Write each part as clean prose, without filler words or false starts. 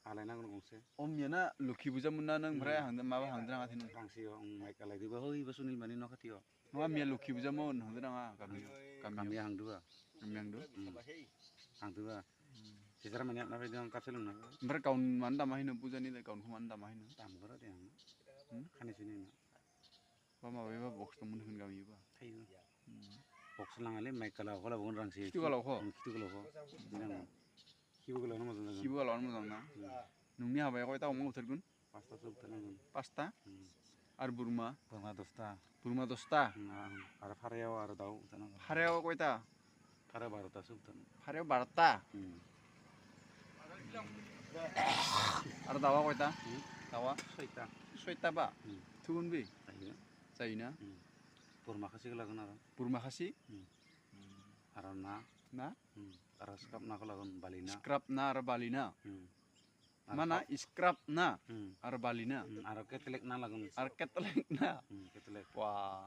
हालायनांगोन गंसे अमियाना लोखि बुजामोन ना नों ओमफ्राय हांदों माबा हांदों नाङाथाय नों गांसेयाव माइक गालायदोबा हयबा सुनिल मानि न' खाथियाव नङा मिया लोखि बुजामोन हांदों नाङा गामियाव गामिया हांदोबा गामियाव हांदों हांदोबा सिजार माने आंना फैदों आं काप सोलोंनो ओमफ्राय गावन मानो दामा हैनो बुजानि गावनखौ मानो दामा हैनो दामगोरा दे आं खानैसोनि उनाव बा माबायोबा बक्स दंमोन होन गामियोबा थायो बक्स लाङालै माइक गालावखौ लाबोगोन रांसे खिथु गोलावखौ खिथु गोलावखौ बिनांगोन खिबु गोलावनो मोजां जागोन खिबु गोलावआनो मोजां ना नोंनि हाबाया खयता अमा बुथारगोन पासतासो बुथारनांगोन 5टा आरो बोरमा बोरमा 10ता 10टा आरो फारायाव आरो दाउ बुथारनांगोन फारायाव कयता फारायाव 12तासो बुथारनांगोन फारायाव 12टा आरो दाउआ कयता दाउआ 6टा बा थुगोन बे जायोना बोरमा खासिखौ लागोन आरो बोरमा खासि आरो ना आरो स्क्राब नाखौ लागोन बालि ना स्क्राब ना आरो बालि ना आरो मा ना स्क्राब ना आरो बालि ना आरो केटलेक ना लागोन आरो केटलेक ना केटलेक wah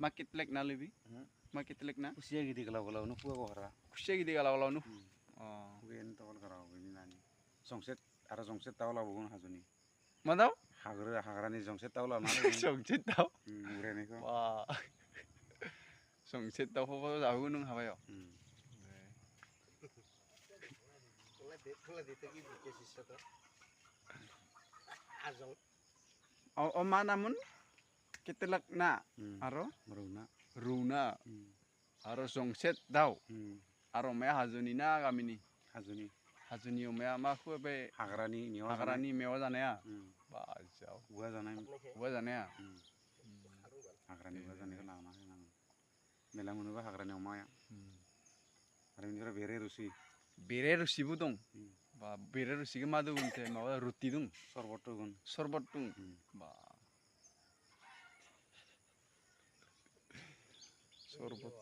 मा केटलेक ना लेबि मा केटलेक ना खुसिया गिदिर गोलाव गोलावनो खुगा गहरा खुसिया गिदिर गोलाव गोलावनो खुगायानो तवल गाराव बेनि नानि जंसेट आरो जंसेट दाउ लाबावगोन हाजोनि मा दाउ हाग्रानि जंसेट दाउ लाना जंसेट दाउ उरायनायखौ जंसेट दाउखौबो जाहोगोन नों हाबायाव मा नामोन केटेलाक ना आरो रौ ना आरो जंसेट दाउ आरो अमाया हाजोनि ना गामिनि हाजोनि अमाया माखौ बे हाग्रानि मेवा जानाया बाजाव औवा जानाया हाग्रानि औवा जानायखौ लाना फैनांगोन मेला मोनोबा हाग्रानि अमाया आरो बेनिफ्राय बेरे रोसिबो दं बा बेरे रोसिखौ मा दं माबा रुटि दं सरबत दं बा सरबत